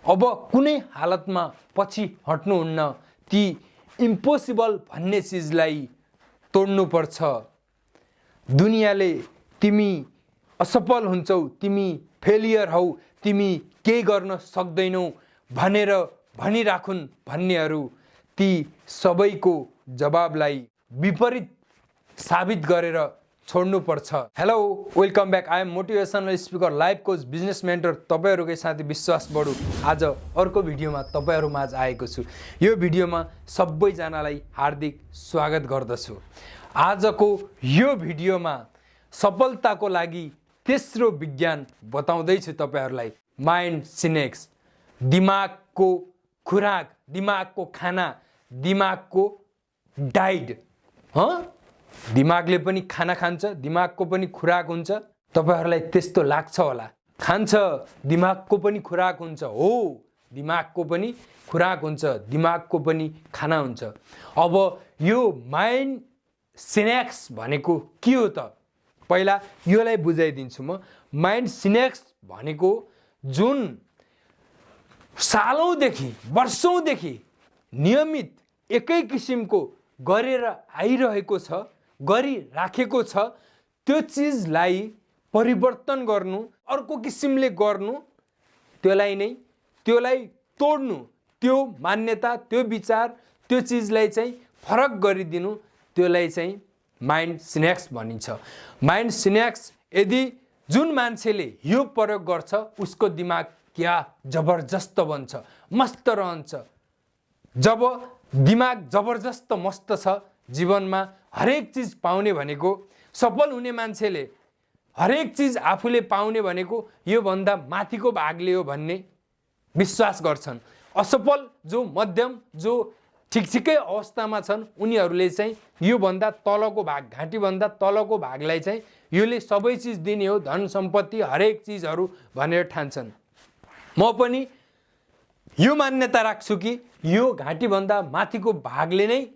अब कुनै हालतमा पछि हट्नुहुन्न। ती इम्पोसिबल भन्ने चिजलाई तोड्नुपर्छ। दुनियाँले तिमी असफल हुन्छौ, तिमी फेलियर हौ, तिमी केही गर्न सक्दैनौ भनेर भनिराखुन् भन्नेहरू, ती सबैको जवाबलाई विपरीत साबित गरेर छोड्नुपर्छ। Hello, welcome back. I am motivational speaker, life coach, business mentor, तपाईँहरूकै साथी विश्वास बडु। आज अर्को भिडियोमा तपाईँहरूमाझ आएको छु। यो भिडियोमा सबैजनालाई हार्दिक स्वागत गर्दछु। आजको यो भिडियोमा सफलताको लागि तेस्रो विज्ञान बताउँदैछु तपाईहरूलाई। माइन्ड सिनेक्स, दिमागको खुराक, दिमागको खाना, दिमागको डाइट। दिमागले पनि खाना खान्छ, दिमागको पनि खुराक हुन्छ। तपाईहरूलाई त्यस्तो लाग्छ होला, खान्छ, दिमागको पनि खुराक हुन्छ। हो, दिमागको पनि खुराक हुन्छ, दिमागको पनि खाना हुन्छ। अब यो माइन्ड सिनेक्स भनेको के हो त? पहिला योलाई बुझाइदिन्छु म। माइन्ड सिनेक्स भनेको जुन सालौँदेखि वर्षौँदेखि नियमित एकै किसिमको गरेर आइरहेको छ, गरिराखेको छ, त्यो चिजलाई परिवर्तन गर्नु, अर्को किसिमले गर्नु, त्यसलाई तोड्नु, त्यो मान्यता, त्यो विचार, त्यो चिजलाई चाहिँ फरक गरिदिनु, त्यसलाई चाहिँ माइन्ड सिनेक्स भनिन्छ। माइन्ड सिनेक्स यदि जुन मान्छेले यो प्रयोग गर्छ उसको दिमाग क्या जबरजस्त बन्छ, मस्त रहन्छ। जब दिमाग जबरजस्त मस्त छ, जीवनमा हरेक चिज पाउने भनेको, सफल हुने मान्छेले हरेक चिज आफूले पाउने भनेको योभन्दा माथिको भागले हो भन्ने विश्वास गर्छन्। असफल जो मध्यम, जो ठिकठिकै अवस्थामा छन्, उनीहरूले चाहिँ योभन्दा तलको भाग, घाँटीभन्दा तलको भागलाई चाहिँ योले सबै चिज दिने हो, धन सम्पत्ति हरेक चिजहरू भनेर ठान्छन्। म पनि यो मान्यता राख्छु कि यो घाँटीभन्दा माथिको भागले नै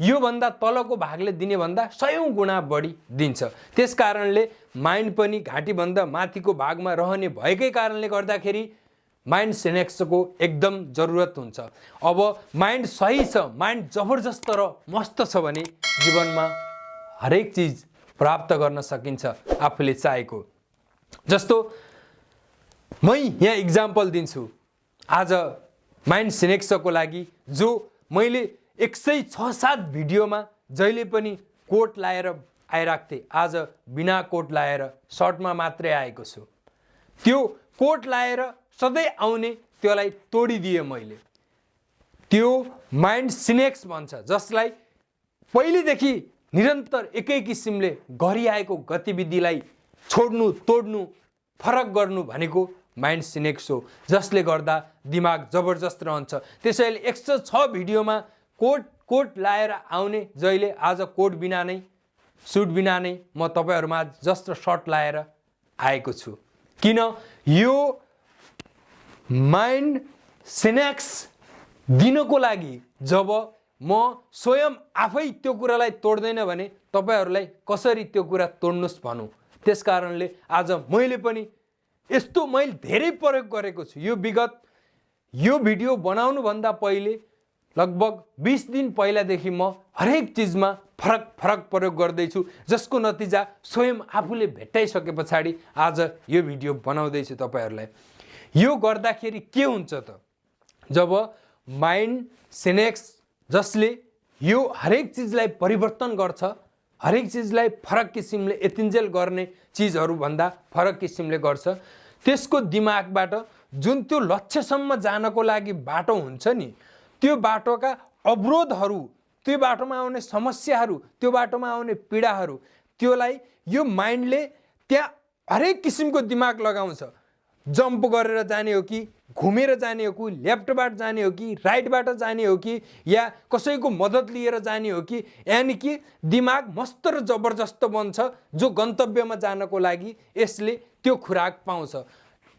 योभन्दा तलको भागले दिने भन्दा 100 गुणा बढी दिन्छ। त्यस कारणले माइन्ड पनि घाँटीभन्दा माथिको भागमा रहने भएकै कारणले गर्दाखेरि माइन्ड सिनेक्सको एकदम जरुरत हुन्छ। अब माइन्ड सही छ, माइन्ड जबरजस्त र मस्त छ भने जीवनमा हरेक चिज प्राप्त गर्न सकिन्छ आफूले चाहेको। जस्तो मै यहाँ इक्जाम्पल दिन्छु। आज माइन्ड सिनेक्सको लागि जो मैले 106-7 भिडियोमा जहिले पनि कोट लाएर आइरहेको थिएँ, आज बिना कोट लाएर सर्टमा मात्रै आएको छु। त्यो कोट लाएर सधैँ आउने त्यसलाई तोडिदिएँ मैले। त्यो माइन्ड सिनेक्स भन्छ, जसलाई पहिलेदेखि निरन्तर एकै किसिमले गरिआएको गतिविधिलाई छोड्नु, तोड्नु, फरक गर्नु भनेको माइन्ड सिनेक्स हो, जसले गर्दा दिमाग जबरजस्त रहन्छ। त्यसैले 106 भिडियोमा कोट लाएर आउने जहिले आज कोट बिना नै, सुट बिना नै म तपाईहरुमा जस्ट सर्ट लाएर आएको छु। किन? यो माइन्ड सिनेक्स दिनको लागि जब म स्वयं आफै त्यो कुरालाई तोड्दैन भने तपाईहरुलाई कसरी त्यो कुरा तोड्नुस् भनौं। त्यसकारणले आज मैले पनि यस्तो मैले धेरै प्रयोग गरेको छु। यो विगत यो भिडियो बनाउनु भन्दा पहिले लगभग 20 दिन पहिलादेखि म हरेक चिजमा फरक प्रयोग गर्दैछु, जसको नतिजा स्वयं आफूले भेटाइसके पछाडि आज यो भिडियो बनाउँदैछु तपाईहरुलाई। यो गर्दाखेरि के हुन्छ त? जब माइन्ड सिनेक्स जसले यो हरेक चिजलाई परिवर्तन गर्छ, हरेक चिजलाई फरक किसिमले यतिन्जेल गर्ने चिजहरु भन्दा फरक किसिमले गर्छ, त्यसको दिमागबाट जुन त्यो लक्ष्यसम्म जानको लागि बाटो हुन्छ नि, त्यो बाटोका अवरोधहरू, त्यो बाटोमा आउने समस्याहरू, त्यो बाटोमा आउने पीडाहरू, त्यसलाई यो माइन्डले त्यहाँ हरेक किसिमको दिमाग लगाउँछ। जम्प गरेर जाने हो कि, घुमेर जाने हो कि, लेफ्टबाट जाने हो कि, राइटबाट जाने हो कि, या कसैको मद्दत लिएर जाने हो कि, यानी कि दिमाग मस्त र जबरजस्त बन्छ। जो गन्तव्यमा जानको लागि यसले त्यो खुराक पाउँछ।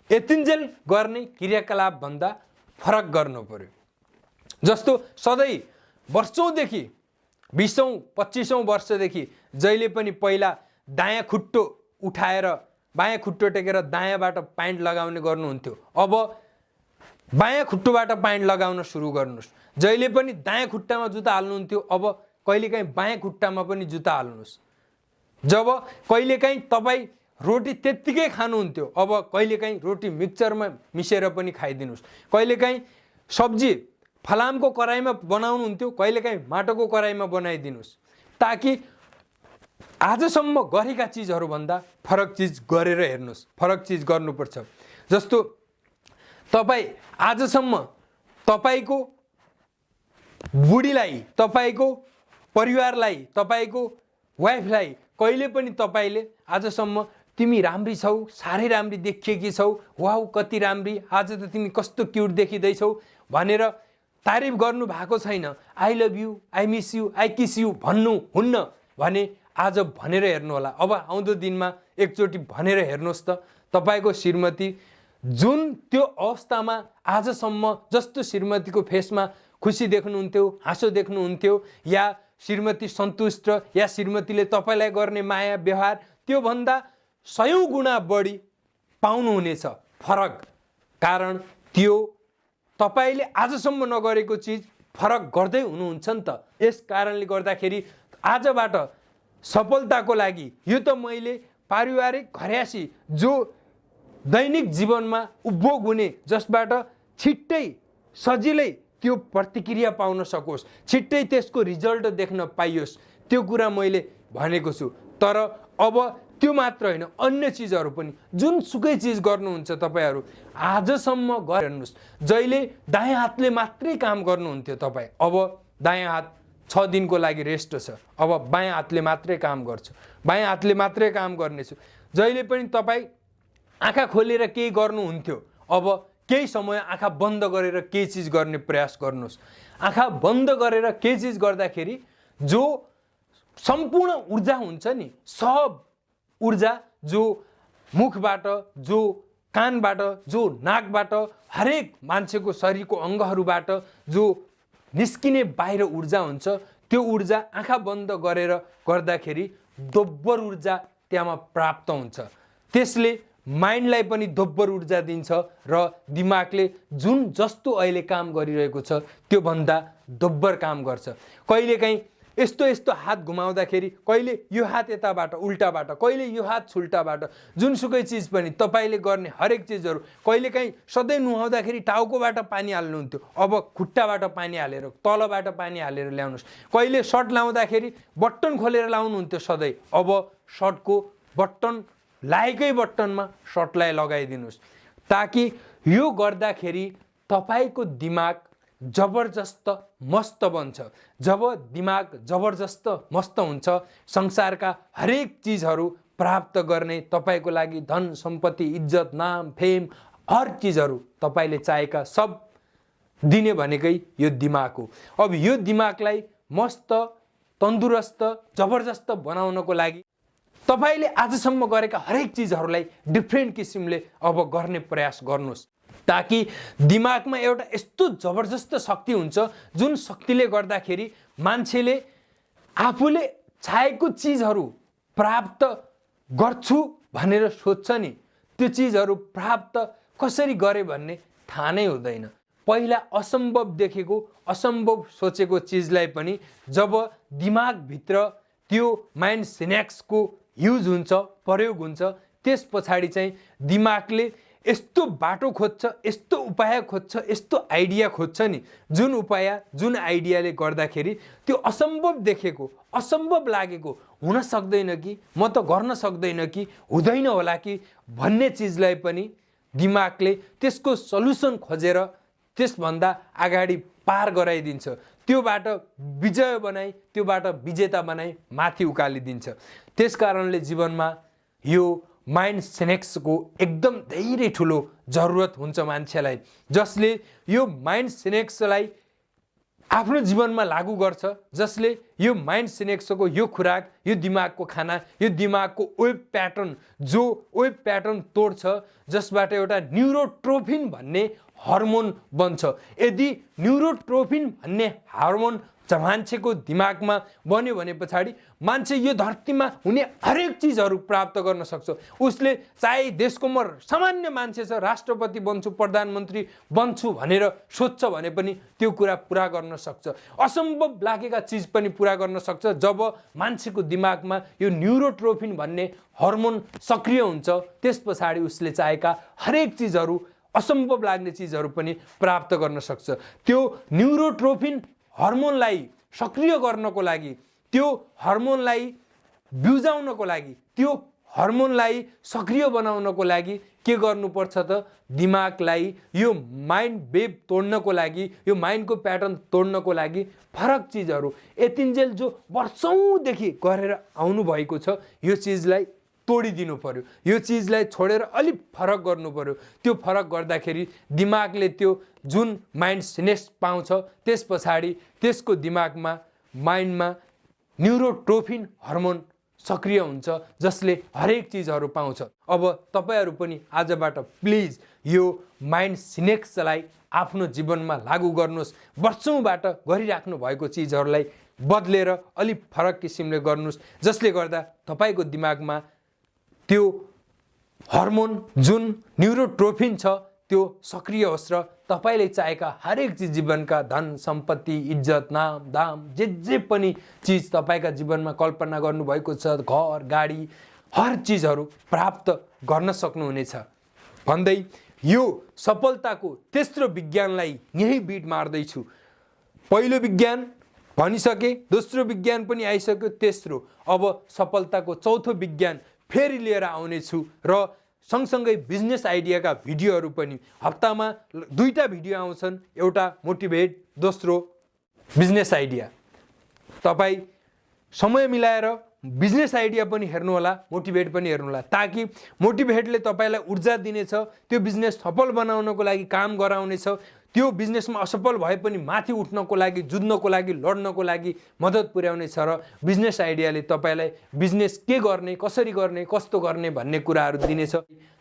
यतिन्जेल गर्ने क्रियाकलाप भन्दा फरक गर्नु पर्यो। जस्तो सधैँ वर्षौंदेखि 20औं 25औं वर्षदेखि जहिले पनि पहिला दायाँ खुट्टो उठाएर बायाँ खुट्टो टेकेर दायाँबाट प्यान्ट लगाउने गर्नुहुन्थ्यो। अब बायाँ खुट्टोबाट पाइन्ट लगाउन सुरु गर्नुहोस्। जहिले पनि दायाँ खुट्टामा जुत्ता हाल्नुहुन्थ्यो, अब कहिलेकाहीँ बायाँ खुट्टामा पनि जुत्ता हाल्नुहोस्। जब कहिलेकाहीँ तपाईँ रोटी त्यत्तिकै खानुहुन्थ्यो, अब कहिलेकाहीँ रोटी मिक्सचरमा मिसेर पनि खाइदिनुहोस्। कहिलेकाहीँ सब्जी फलामको कराईमा बनाउनुहुन्थ्यो, कहिलेकाहीँ माटोको कराईमा बनाइदिनुहोस्, ताकि आजसम्म गरेका चिजहरूभन्दा फरक चिज गरेर हेर्नुहोस्। फरक चिज गर्नुपर्छ। जस्तो तपाईँ आजसम्म तपाईँको बुढीलाई, तपाईँको परिवारलाई, तपाईँको वाइफलाई कहिले पनि तपाईँले आजसम्म तिमी राम्री छौ, साह्रै राम्री देखिएकी छौ, वाउ कति राम्री, आज त तिमी कस्तो क्युट देखिँदैछौ भनेर तारिफ गर्नु भएको छैन। I love you, I miss you, I kiss you भन्नु हुन्न भने आज भनेर हेर्नु होला। अब आउँदो दिनमा एकचोटि भनेर हेर्नुहोस् त, तपाईँको श्रीमती जुन त्यो अवस्थामा आजसम्म जस्तो श्रीमतीको फेसमा खुसी देख्नुहुन्थ्यो, हाँसो देख्नुहुन्थ्यो, या श्रीमती सन्तुष्ट, या श्रीमतीले तपाईँलाई गर्ने माया व्यवहार त्योभन्दा 100 गुणा बढी पाउनुहुनेछ फरक। कारण त्यो तपाईँले आजसम्म नगरेको चिज फरक गर्दै हुनुहुन्छ नि त। यस कारणले गर्दाखेरि आजबाट सफलताको लागि यो त मैले पारिवारिक घर्यासी जो दैनिक जीवनमा उपभोग हुने, जसबाट छिट्टै सजिलै त्यो प्रतिक्रिया पाउन सकोस्, छिट्टै त्यसको रिजल्ट देख्न पाइयोस्, त्यो कुरा मैले भनेको छु। तर अब त्यो मात्र होइन, अन्य चिजहरू पनि जुनसुकै चिज गर्नुहुन्छ तपाईँहरू आजसम्म गर्नुहोस्। जहिले दायाँ हातले मात्रै काम गर्नुहुन्थ्यो तपाईँ, अब दायाँ हात 6 दिनको लागि रेस्ट छ, अब बायाँ हातले मात्रै काम गर्छु, बायाँ हातले मात्रै काम गर्नेछु। जहिले पनि तपाईँ आँखा खोलेर केही गर्नुहुन्थ्यो, अब केही समय आँखा बन्द गरेर केही चिज गर्ने प्रयास गर्नुहोस्। आँखा बन्द गरेर केही चिज गर्दाखेरि जो सम्पूर्ण ऊर्जा हुन्छ नि, सब ऊर्जा जो मुखबाट, जो कानबाट, जो नाकबाट, हरेक मान्छेको शरीरको अङ्गहरूबाट जो निस्किने बाहिर ऊर्जा हुन्छ, त्यो ऊर्जा आँखा बन्द गरेर गर्दाखेरि दोब्बर ऊर्जा त्यहाँ प्राप्त हुन्छ। त्यसले माइन्डलाई पनि दोब्बर ऊर्जा दिन्छ र दिमागले जुन जस्तो अहिले काम गरिरहेको छ त्योभन्दा दोब्बर काम गर्छ। कहिलेकाहीँ यस्तो यस्तो हात घुमाउँदाखेरि कहिले यो हात यताबाट उल्टाबाट, कहिले यो हात छुल्टाबाट, जुनसुकै चिज पनि तपाईँले गर्ने हरेक चिजहरू, कहिलेकाहीँ सधैँ नुहाउँदाखेरि टाउकोबाट पानी हाल्नुहुन्थ्यो, अब खुट्टाबाट पानी हालेर, तलबाट पानी हालेर ल्याउनुहोस्। कहिले सर्ट लाउँदाखेरि बटन खोलेर लाउनुहुन्थ्यो सधैँ, अब सर्टको बटन लागेकै बटनमा सर्टलाई लगाइदिनुहोस्, ताकि यो गर्दाखेरि तपाईँको दिमाग जबरजस्त मस्त बन्छ। जब दिमाग जबरजस्त मस्त हुन्छ, संसारका हरेक चिजहरू प्राप्त गर्ने, तपाईँको लागि धन सम्पत्ति, इज्जत, नाम, फेम, हर चिजहरू तपाईँले चाहेका सब दिने भनेकै यो दिमाग हो। अब यो दिमागलाई मस्त, तन्दुरुस्त, जबरजस्त बनाउनको लागि तपाईँले आजसम्म गरेका हरेक चिजहरूलाई डिफ्रेन्ट किसिमले अब गर्ने प्रयास गर्नुहोस्, ताकि दिमागमा एउटा यस्तो जबरजस्त शक्ति हुन्छ जुन शक्तिले गर्दाखेरि मान्छेले आफूले चाहेको चिजहरू प्राप्त गर्छु भनेर सोध्छ नि, त्यो चिजहरू प्राप्त कसरी गरे भन्ने थाहा नै हुँदैन। पहिला असम्भव देखेको, असम्भव सोचेको चिजलाई पनि जब दिमागभित्र त्यो माइन्ड सिनेप्सको युज हुन्छ, प्रयोग हुन्छ, त्यस पछाडि चाहिँ दिमागले यस्तो बाटो खोज्छ, यस्तो उपाय खोज्छ, यस्तो आइडिया खोज्छ नि, जुन उपाय, जुन आइडियाले गर्दाखेरि त्यो असम्भव देखेको, असम्भव लागेको, हुन सक्दैन कि, म त गर्न सक्दैन कि, हुँदैन होला कि भन्ने चिजलाई पनि दिमागले त्यसको सल्युसन खोजेर त्यसभन्दा अगाडि पार गराइदिन्छ। त्योबाट विजय बनाई, त्योबाट विजेता बनाई माथि उकालिदिन्छ। त्यस कारणले जीवनमा यो माइन्ड सिनेप्सको एकदम धेरै ठुलो जरुरत हुन्छ मान्छेलाई, जसले यो माइन्ड सिनेप्सलाई आफ्नो जीवनमा लागू गर्छ, जसले यो माइन्ड सिनेप्सको यो खुराक, यो दिमागको खाना, यो दिमागको वेब प्याटर्न, जो वेब प्याटर्न तोड्छ, जसबाट एउटा न्युरोट्रोफिन भन्ने हर्मोन बन्छ। यदि न्युरोट्रोफिन भन्ने हार्मोन मान्छेको दिमागमा बन्यो भने पछाडि मान्छे यो धरतीमा हुने हरेक चिजहरू प्राप्त गर्न सक्छ। उसले चाहे देशको म सामान्य मान्छे छ, राष्ट्रपति बन्छु, प्रधानमन्त्री बन्छु भनेर सोध्छ भने पनि त्यो कुरा पुरा गर्न सक्छ। असम्भव लागेका चिज पनि पुरा गर्न सक्छ जब मान्छेको दिमागमा यो न्युरोट्रोफिन भन्ने हर्मोन सक्रिय हुन्छ। त्यस पछाडि उसले चाहेका हरेक चिजहरू, असम्भव लाग्ने चिजहरू पनि प्राप्त गर्न सक्छ। त्यो न्युरोट्रोफिन हर्मोनलाई सक्रिय गर्नको लागि, त्यो हर्मोनलाई बिउजाउनको लागि, त्यो हर्मोनलाई सक्रिय बनाउनको लागि के गर्नुपर्छ त? दिमागलाई यो माइन्ड वेभ तोड्नको लागि, यो माइन्डको प्याटर्न तोड्नको लागि फरक चिजहरू यतिन्जेल जो वर्षौंदेखि गरेर आउनु भएको छ यो चिजलाई तोडिदिनु पर्यो। यो चिजलाई छोडेर अलि फरक गर्नु पर्यो। त्यो फरक गर्दाखेरि दिमागले त्यो जुन माइन्ड सिनेस पाउँछ त्यस पछाडि त्यसको दिमागमा, माइन्डमा न्युरोट्रोफिन हर्मोन सक्रिय हुन्छ जसले हरेक चिजहरू पाउँछ। अब तपाईहरु पनि आजबाट प्लिज यो माइन्ड सिनेक्सलाई आफ्नो जीवनमा लागू गर्नुस्। वर्षौंबाट गरिराख्नु भएको चिजहरूलाई बदलेर अलि फरक किसिमले गर्नुस्, जसले गर्दा तपाईको दिमागमा त्यो हर्मोन जुन न्युरोट्रोफिन छ त्यो सक्रिय होस् र तपाईले चाहेका हरेक चिज, जीवनका धन सम्पत्ति, इज्जत, नाम दाम, जे पनि चिज तपाईका जीवनमा कल्पना गर्नु भएको छ, घर गाडी, हर चिजहरू प्राप्त गर्न सक्नुहुनेछ भन्दै यो सफलताको तेस्रो विज्ञानलाई यही बिट मार्दै छु। पहिलो विज्ञान भनिसके, दोस्रो विज्ञान पनि आइसक्यो, तेस्रो अब सफलताको चौथो विज्ञान फेरि लिएर आउने छु र सँगसँगै बिजनेस आइडियाका भिडियोहरू पनि हप्तामा 2टा भिडियो आउँछन्। एउटा मोटिभेट, दोस्रो बिजनेस आइडिया। तपाई समय मिलाएर बिजनेस आइडिया पनि हेर्नु होला, मोटिभेट पनि हेर्नु होला, ताकि मोटिभेटले तपाईलाई ऊर्जा दिनेछ, त्यो बिजनेस सफल बनाउनको लागि काम गराउनेछ, त्यो बिजनेसमा असफल भए पनि माथि उठ्नको लागि, जुझ्नको लागि, लड्नको लागि मद्दत पुर्याउनेछ र बिजनेस आइडियाले तपाईलाई बिजनेस के गर्ने, कसरी गर्ने, कस्तो गर्ने भन्ने कुराहरू दिनेछ।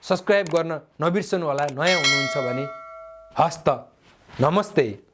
सब्स्क्राइब गर्न नबिर्सनु होला नयाँ हुनुहुन्छ भने। हस्त नमस्ते।